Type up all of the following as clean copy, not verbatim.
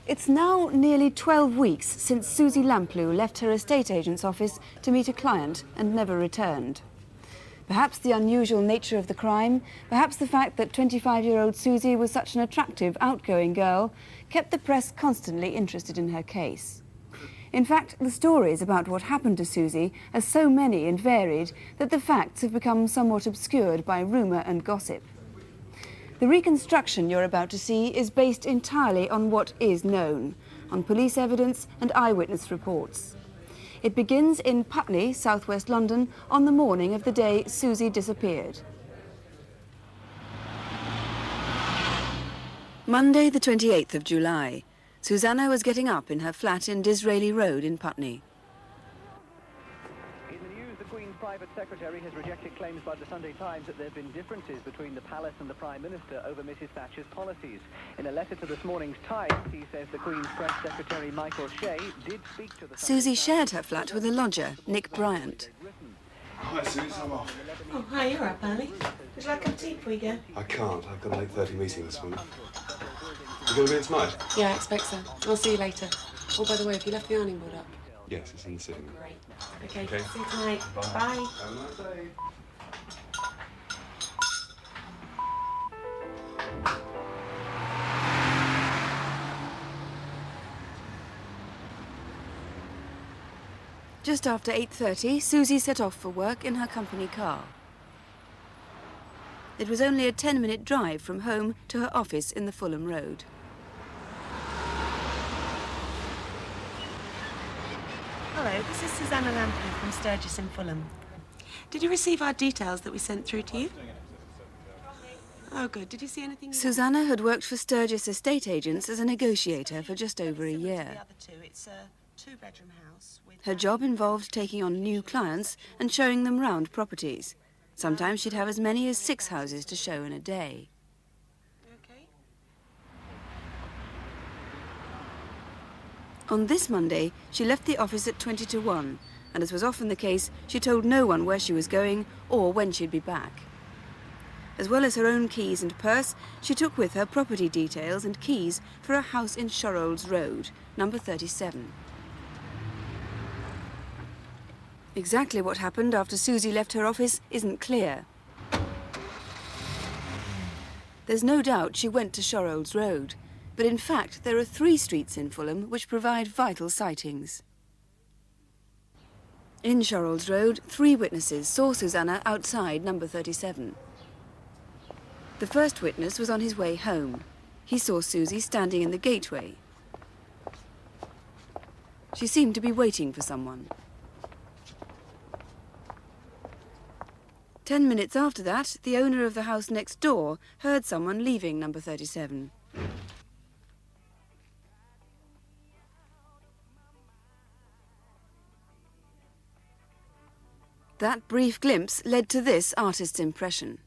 It's now nearly 12 weeks since Suzy Lamplugh left her estate agent's office to meet a client and never returned. Perhaps the unusual nature of the crime, perhaps the fact that 25-year-old Suzy was such an attractive, outgoing girl, kept the press constantly interested in her case. In fact, the stories about what happened to Suzy are so many and varied that the facts have become somewhat obscured by rumour and gossip. The reconstruction you're about to see is based entirely on what is known, on police evidence and eyewitness reports. It begins in Putney, southwest London, on the morning of the day Suzy disappeared. Monday, the 28th of July. Susanna was getting up in her flat in Disraeli Road in Putney. In the news, the Queen's private secretary has rejected claims by the Sunday Times that there have been differences between the palace and the Prime Minister over Mrs Thatcher's policies. In a letter to this morning's Times, he says the Queen's press secretary Michael Shea did speak to the... Suzy shared her flat with a lodger, Nick Bryant. Hi, Suzy, I'm off. Oh, hi, you're up early. Would you like a cup of tea before you go? I can't. I've got an 8:30 meeting this morning. You going to be in tonight? Yeah, I expect so. I'll see you later. Oh, by the way, have you left the ironing board up? Yes, it's in the sitting room. Great. Okay, Okay. see you tonight. Bye. Bye. Have a nice day. Just after 8:30, Suzy set off for work in her company car. It was only a 10-minute drive from home to her office in the Fulham Road. Hello, this is Susanna Lamplugh from Sturgis in Fulham. Did you receive our details that we sent through to you? Oh, good. Did you see anything? Susanna had worked for Sturgis estate agents as a negotiator for just over a year. It's a two-bedroom house with... Her job involved taking on new clients and showing them round properties. Sometimes she'd have as many as 6 houses to show in a day. Okay. On this Monday, she left the office at 20 to 1, and as was often the case, she told no one where she was going or when she'd be back. As well as her own keys and purse, she took with her property details and keys for a house in Shorrolds Road, number 37. Exactly what happened after Suzy left her office isn't clear. There's no doubt she went to Shorrolds Road, but in fact there are 3 streets in Fulham which provide vital sightings. In Shorrolds Road, 3 witnesses saw Susanna outside number 37. The first witness was on his way home. He saw Suzy standing in the gateway. She seemed to be waiting for someone. 10 minutes after that, the owner of the house next door heard someone leaving number 37. That brief glimpse led to this artist's impression.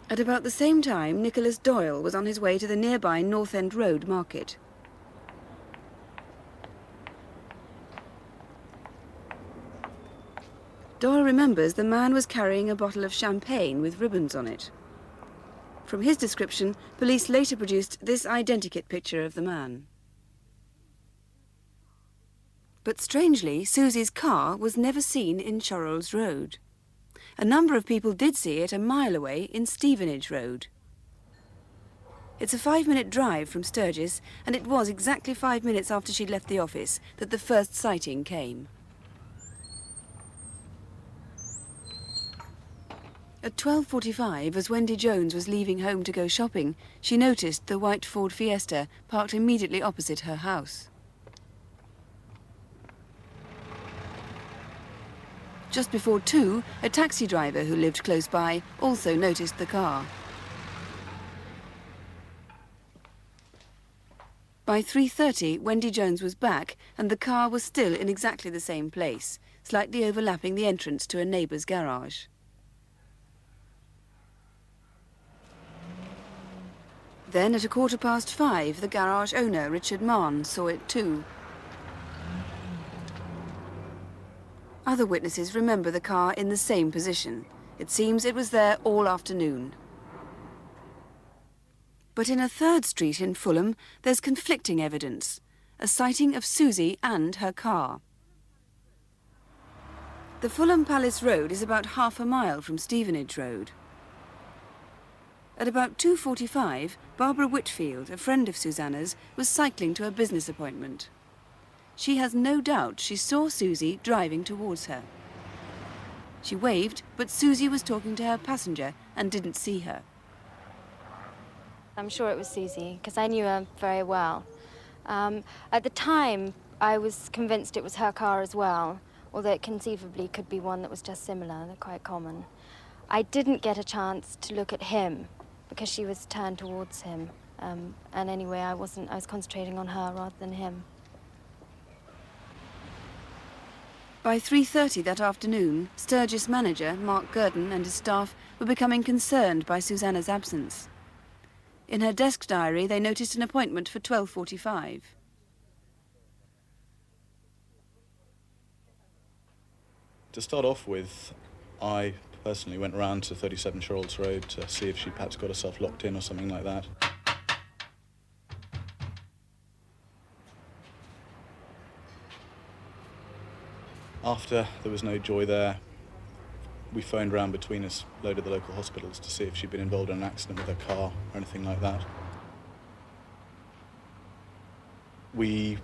At about the same time, Nicholas Doyle was on his way to the nearby North End Road market. Doyle remembers the man was carrying a bottle of champagne with ribbons on it. From his description, police later produced this identikit picture of the man. But strangely, Suzy's car was never seen in Shorrolds Road. A number of people did see it a mile away in Stevenage Road. It's a 5-minute drive from Sturgis, and it was exactly 5 minutes after she'd left the office that the first sighting came. At 12:45, as Wendy Jones was leaving home to go shopping, she noticed the white Ford Fiesta parked immediately opposite her house. Just before 2, a taxi driver who lived close by also noticed the car. By 3:30, Wendy Jones was back and the car was still in exactly the same place, slightly overlapping the entrance to a neighbour's garage. Then at 5:15, the garage owner, Richard Mann, saw it too. Other witnesses remember the car in the same position. It seems it was there all afternoon. But in a third street in Fulham, there's conflicting evidence. A sighting of Suzy and her car. The Fulham Palace Road is about half a mile from Stevenage Road. At about 2:45, Barbara Whitfield, a friend of Susanna's, was cycling to a business appointment. She has no doubt she saw Suzy driving towards her. She waved, but Suzy was talking to her passenger and didn't see her. I'm sure it was Suzy, because I knew her very well. At the time, I was convinced it was her car as well, although it conceivably could be one that was just similar. They're quite common. I didn't get a chance to look at him because she was turned towards him. And anyway, I was concentrating on her rather than him. By 3:30 that afternoon, Sturgis manager Mark Gurdon and his staff were becoming concerned by Susanna's absence. In her desk diary, they noticed an appointment for 12:45. To start off with, I personally went round to 37 Sherolds Road to see if she perhaps got herself locked in or something like that. After there was no joy there, we phoned round between us, loaded the local hospitals to see if she'd been involved in an accident with her car or anything like that. We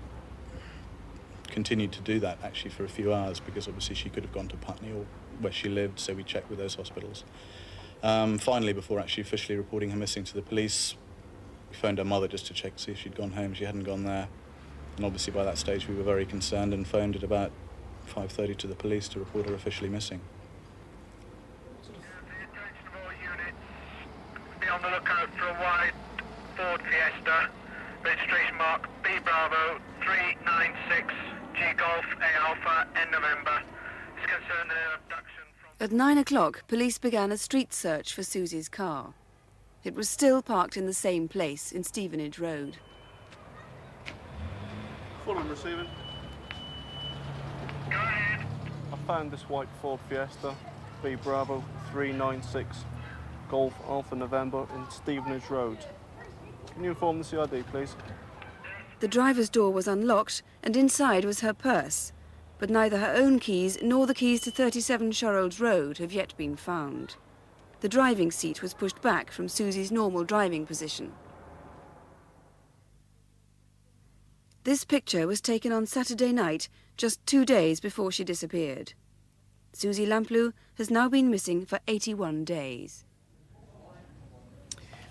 continued to do that actually for a few hours because obviously she could have gone to Putney or where she lived, so we checked with those hospitals. Finally, before actually officially reporting her missing to the police, we phoned her mother just to check to see if she'd gone home. She hadn't gone there, and obviously by that stage we were very concerned and phoned at about 5:30 to the police to report her officially missing. Be on the lookout for a white Ford Fiesta, registration mark B Bravo 396 G Golf A Alpha N November. It's concerned an abduction from... At 9 o'clock, police began a street search for Suzy's car. It was still parked in the same place in Stevenage Road. Fulham receiving. Go ahead. I found this white Ford Fiesta, B Bravo 396 Golf Alpha November in Stevenage Road. Can you inform the CID, please? The driver's door was unlocked and inside was her purse, but neither her own keys nor the keys to 37 Sherolds Road have yet been found. The driving seat was pushed back from Suzy's normal driving position. This picture was taken on Saturday night, just 2 days before she disappeared. Suzy Lamplugh has now been missing for 81 days.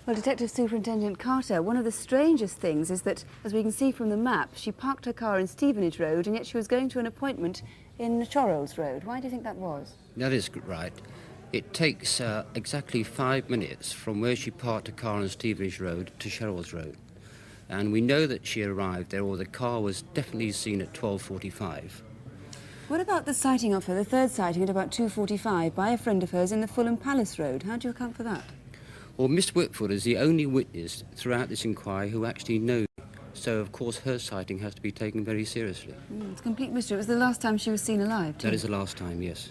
Well, Detective Superintendent Carter, one of the strangest things is that, as we can see from the map, she parked her car in Stevenage Road and yet she was going to an appointment in Sherolds Road. Why do you think that was? That is right. It takes exactly 5 minutes from where she parked her car on Stevenage Road to Sherolds Road. And we know that she arrived there, or the car was definitely seen at 12:45. What about the sighting of her, the third sighting at about 2:45 by a friend of hers in the Fulham Palace Road? How do you account for that? Well, Miss Whitfield is the only witness throughout this inquiry who actually knows. So, of course, her sighting has to be taken very seriously. It's a complete mystery. It was the last time she was seen alive, too. That is the last time, yes.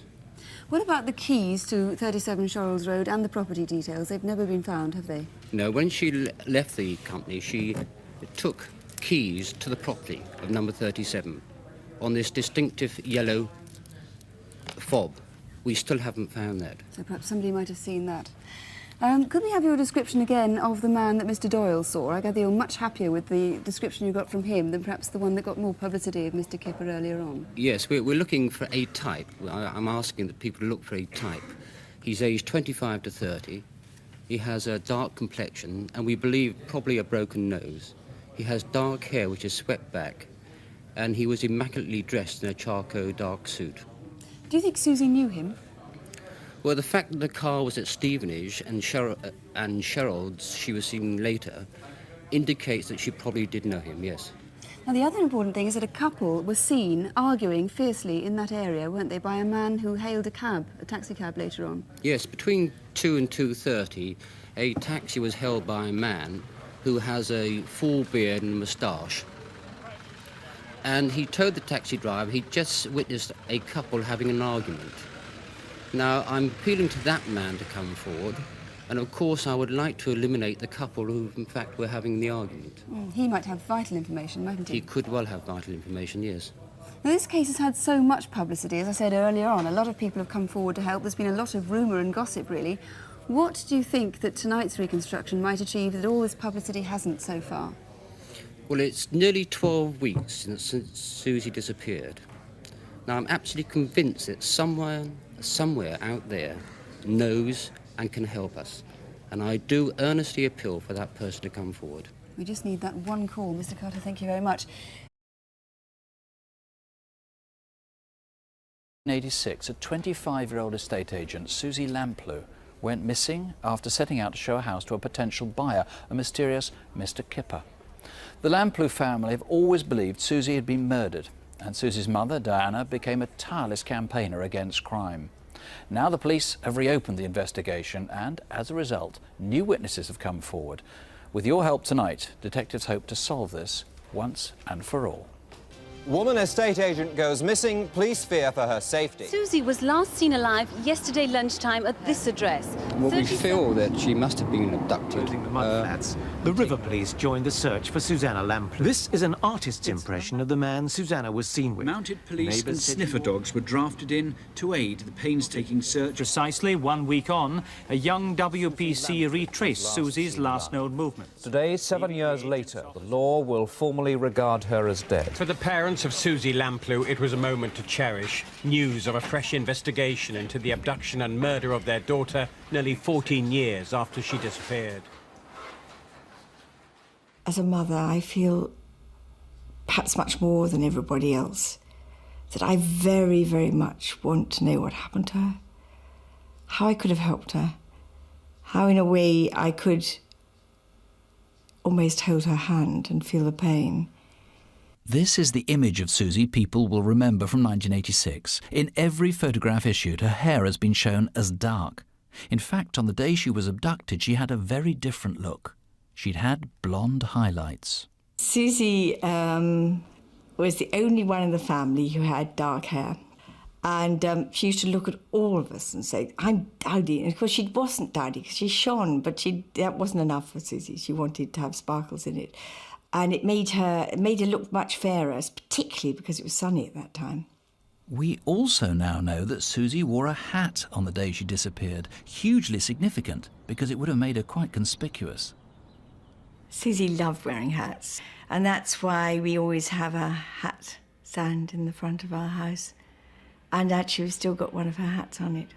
What about the keys to 37 Sherolds Road and the property details? They've never been found, have they? No, when she left the company, she took keys to the property of number 37 on this distinctive yellow fob. We still haven't found that. So perhaps somebody might have seen that. Could we have your description again of the man that Mr. Doyle saw? I gather you're much happier with the description you got from him than perhaps the one that got more publicity of Mr. Kipper earlier on. Yes, we're looking for a type. I'm asking that people look for a type. He's aged 25 to 30. He has a dark complexion and we believe probably a broken nose. He has dark hair which is swept back and he was immaculately dressed in a charcoal dark suit. Do you think Suzy knew him? Well, the fact that the car was at Stevenage and Sherolds, she was seen later, indicates that she probably did know him, yes. Now, the other important thing is that a couple were seen arguing fiercely in that area, weren't they, by a man who hailed a taxi cab later on? Yes, between 2 and 2:30, a taxi was hailed by a man who has a full beard and moustache. And he told the taxi driver he'd just witnessed a couple having an argument. Now, I'm appealing to that man to come forward And of course, I would like to eliminate the couple who, in fact, were having the argument. He might have vital information, mightn't he? He could well have vital information, yes. Now, this case has had so much publicity, as I said earlier on. A lot of people have come forward to help. There's been a lot of rumour and gossip, really. What do you think that tonight's reconstruction might achieve that all this publicity hasn't so far? Well, it's nearly 12 weeks since Suzy disappeared. Now, I'm absolutely convinced that someone, somewhere out there, knows and can help us. And I do earnestly appeal for that person to come forward. We just need that one call. Mr. Carter, thank you very much. In 1986, a 25-year-old estate agent, Suzy Lamplugh, went missing after setting out to show a house to a potential buyer, a mysterious Mr. Kipper. The Lamplugh family have always believed Suzy had been murdered, and Suzy's mother, Diana, became a tireless campaigner against crime. Now the police have reopened the investigation and, as a result, new witnesses have come forward. With your help tonight, detectives hope to solve this once and for all. Woman estate agent goes missing. Police fear for her safety. Suzy was last seen alive yesterday lunchtime at this address. Well, we feel that she must have been abducted. The mudflats. The river police joined the search for Susanna Lamplugh. This is an artist's impression of the man Susanna was seen with. Mounted police and sniffer dogs were drafted in to aid the painstaking search. Precisely 1 week on, a young WPC retraced Suzy's last known movements. Today, 7 years later, the law will formally regard her as dead. For the parents of Suzy Lamplugh, it was a moment to cherish. News of a fresh investigation into the abduction and murder of their daughter nearly 14 years after she disappeared. As a mother, I feel perhaps much more than everybody else that I very, very much want to know what happened to her, how I could have helped her, how in a way I could almost hold her hand and feel the pain. This is the image of Suzy people will remember from 1986. In every photograph issued, her hair has been shown as dark. In fact, on the day she was abducted, she had a very different look. She'd had blonde highlights. Suzy was the only one in the family who had dark hair. And she used to look at all of us and say, I'm dowdy. And of course, she wasn't dowdy because she shone, but that wasn't enough for Suzy. She wanted to have sparkles in it. And it made her look much fairer, particularly because it was sunny at that time. We also now know that Suzy wore a hat on the day she disappeared, hugely significant because it would have made her quite conspicuous. Suzy loved wearing hats, and that's why we always have a hat stand in the front of our house. And actually, we've still got one of her hats on it.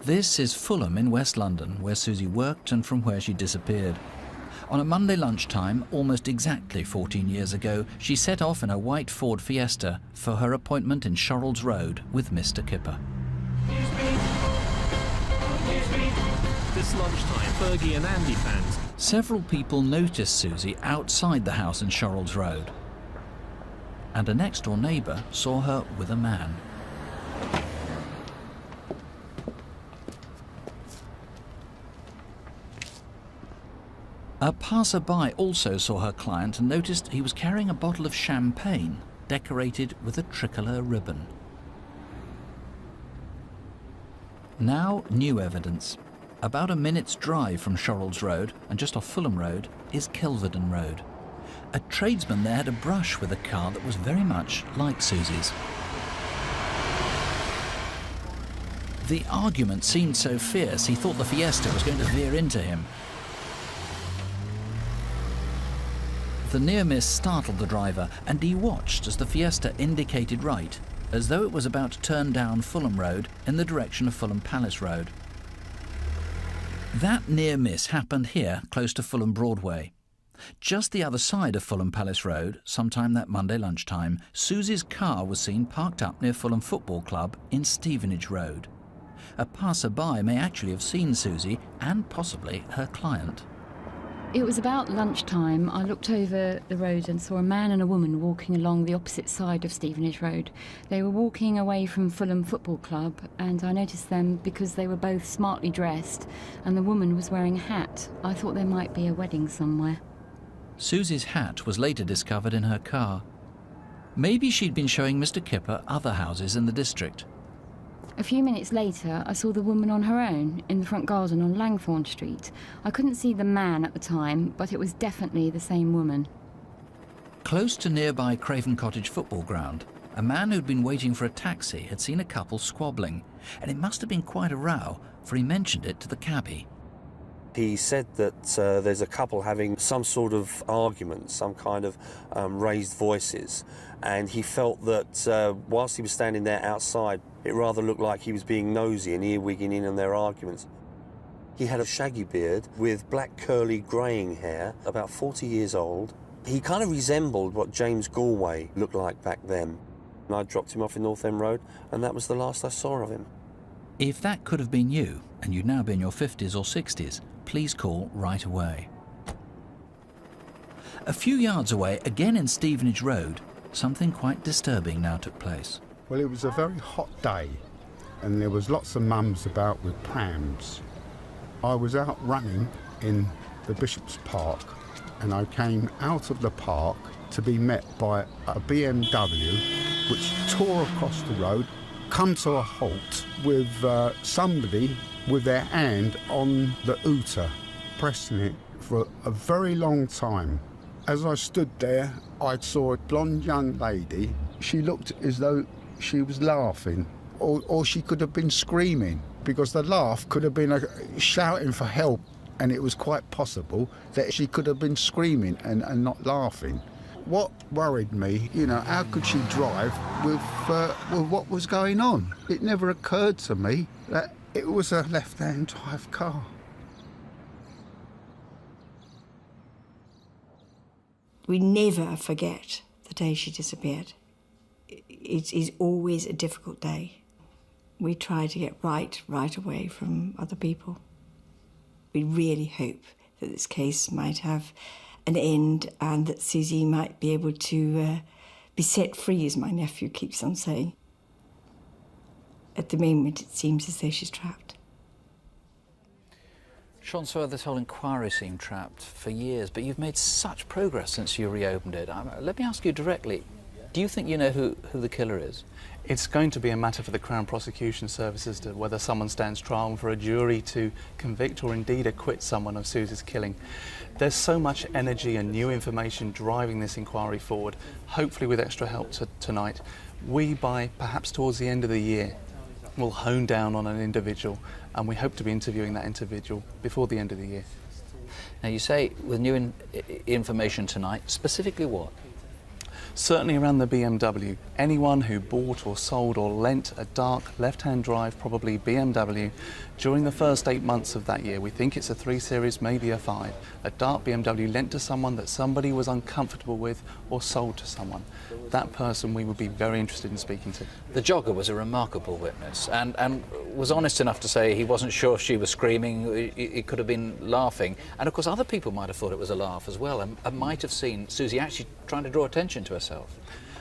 This is Fulham in West London, where Suzy worked and from where she disappeared. On a Monday lunchtime, almost exactly 14 years ago, she set off in a white Ford Fiesta for her appointment in Shorrolds Road with Mr. Kipper. This lunchtime, Fergie and Andy fans. Several people noticed Suzy outside the house in Shorrolds Road. And a next-door neighbour saw her with a man. A passer-by also saw her client and noticed he was carrying a bottle of champagne decorated with a tricolour ribbon. Now, new evidence. About a minute's drive from Shorrolds Road and just off Fulham Road is Kelvedon Road. A tradesman there had a brush with a car that was very much like Suzy's. The argument seemed so fierce he thought the Fiesta was going to veer into him. The near miss startled the driver, and he watched as the Fiesta indicated right, as though it was about to turn down Fulham Road in the direction of Fulham Palace Road. That near miss happened here, close to Fulham Broadway. Just the other side of Fulham Palace Road, sometime that Monday lunchtime, Suzy's car was seen parked up near Fulham Football Club in Stevenage Road. A passer-by may actually have seen Suzy and possibly her client. It was about lunchtime. I looked over the road and saw a man and a woman walking along the opposite side of Stevenage Road. They were walking away from Fulham Football Club, and I noticed them because they were both smartly dressed and the woman was wearing a hat. I thought there might be a wedding somewhere. Suzy's hat was later discovered in her car. Maybe she'd been showing Mr. Kipper other houses in the district. A few minutes later, I saw the woman on her own in the front garden on Langthorne Street. I couldn't see the man at the time, but it was definitely the same woman. Close to nearby Craven Cottage football ground, a man who'd been waiting for a taxi had seen a couple squabbling, and it must have been quite a row, for he mentioned it to the cabbie. He said that there's a couple having some sort of argument, some kind of raised voices, and he felt that whilst he was standing there outside, it rather looked like he was being nosy and earwigging in on their arguments. He had a shaggy beard with black curly greying hair, about 40 years old. He kind of resembled what James Galway looked like back then. And I dropped him off in North End Road, and that was the last I saw of him. If that could have been you, and you'd now be in your 50s or 60s, please call right away. A few yards away, again in Stevenage Road, something quite disturbing now took place. Well, it was a very hot day, and there was lots of mums about with prams. I was out running in the Bishop's Park, and I came out of the park to be met by a BMW which tore across the road, come to a halt with somebody with their hand on the hooter, pressing it for a very long time. As I stood there, I saw a blonde young lady. She looked as though she was laughing, or she could have been screaming, because the laugh could have been shouting for help, and it was quite possible that she could have been screaming and not laughing. What worried me, you know, how could she drive with what was going on? It never occurred to me that it was a left-hand drive car. We never forget the day she disappeared. It is always a difficult day. We try to get right away from other people. We really hope that this case might have an end and that Suzy might be able to be set free, as my nephew keeps on saying. At the moment, it seems as though she's trapped. Chanceller, this whole inquiry seemed trapped for years, but you've made such progress since you reopened it. Let me ask you directly, do you think you know who the killer is? It's going to be a matter for the Crown Prosecution Service as to whether someone stands trial and for a jury to convict or indeed acquit someone of Suzy's killing. There's so much energy and new information driving this inquiry forward, hopefully with extra help tonight. We, by perhaps towards the end of the year, will hone down on an individual, and we hope to be interviewing that individual before the end of the year. Now, you say with new information tonight, specifically what? Certainly around the BMW. Anyone who bought or sold or lent a dark left-hand drive, probably BMW, during the first 8 months of that year, we think it's a 3 Series, maybe a 5, a dark BMW lent to someone that somebody was uncomfortable with or sold to someone. That person we would be very interested in speaking to. The jogger was a remarkable witness and was honest enough to say he wasn't sure if she was screaming, it could have been laughing. And of course other people might have thought it was a laugh as well and might have seen Suzy actually trying to draw attention to herself.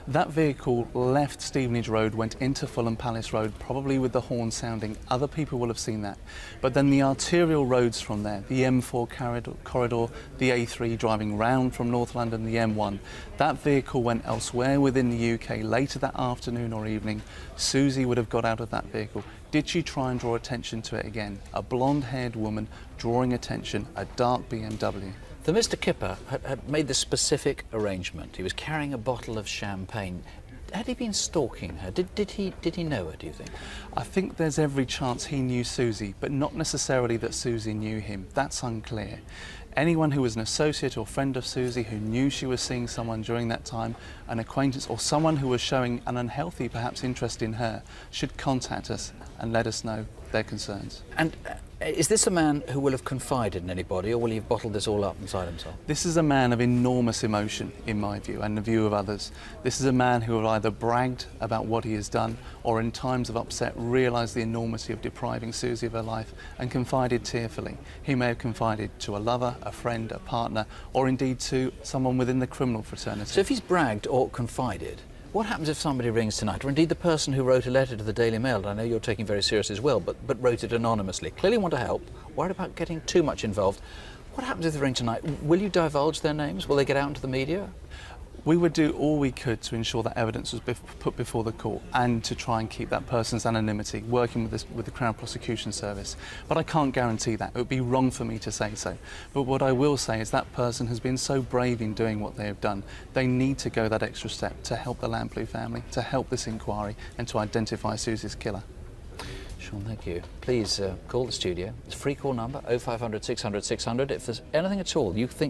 That vehicle left Stevenage Road, went into Fulham Palace Road, probably with the horn sounding. Other people will have seen that. But then the arterial roads from there, the M4 corridor, the A3 driving round from North London, the M1, that vehicle went elsewhere within the UK later that afternoon or evening. Suzy would have got out of that vehicle. Did she try and draw attention to it again? A blonde-haired woman drawing attention, a dark BMW. The Mr. Kipper had made this specific arrangement. He was carrying a bottle of champagne. Had he been stalking her? Did he know her, do you think? I think there's every chance he knew Suzy, but not necessarily that Suzy knew him. That's unclear. Anyone who was an associate or friend of Suzy who knew she was seeing someone during that time, an acquaintance or someone who was showing an unhealthy, perhaps, interest in her, should contact us and let us know their concerns. And is this a man who will have confided in anybody, or will he have bottled this all up inside himself? This is a man of enormous emotion, in my view, and the view of others. This is a man who will either bragged about what he has done, or in times of upset realised the enormity of depriving Suzy of her life and confided tearfully. He may have confided to a lover, a friend, a partner, or indeed to someone within the criminal fraternity. So if he's bragged or confided, what happens if somebody rings tonight, or indeed the person who wrote a letter to the Daily Mail, I know you're taking very seriously as well, but wrote it anonymously, clearly want to help, worried about getting too much involved. What happens if they ring tonight? Will you divulge their names? Will they get out into the media? We would do all we could to ensure that evidence was put before the court and to try and keep that person's anonymity, working with the Crown Prosecution Service. But I can't guarantee that. It would be wrong for me to say so. But what I will say is that person has been so brave in doing what they have done. They need to go that extra step to help the Lamplugh family, to help this inquiry and to identify Suzy's killer. Sean, thank you. Please call the studio. It's a free call number, 0500 600 600. If there's anything at all you think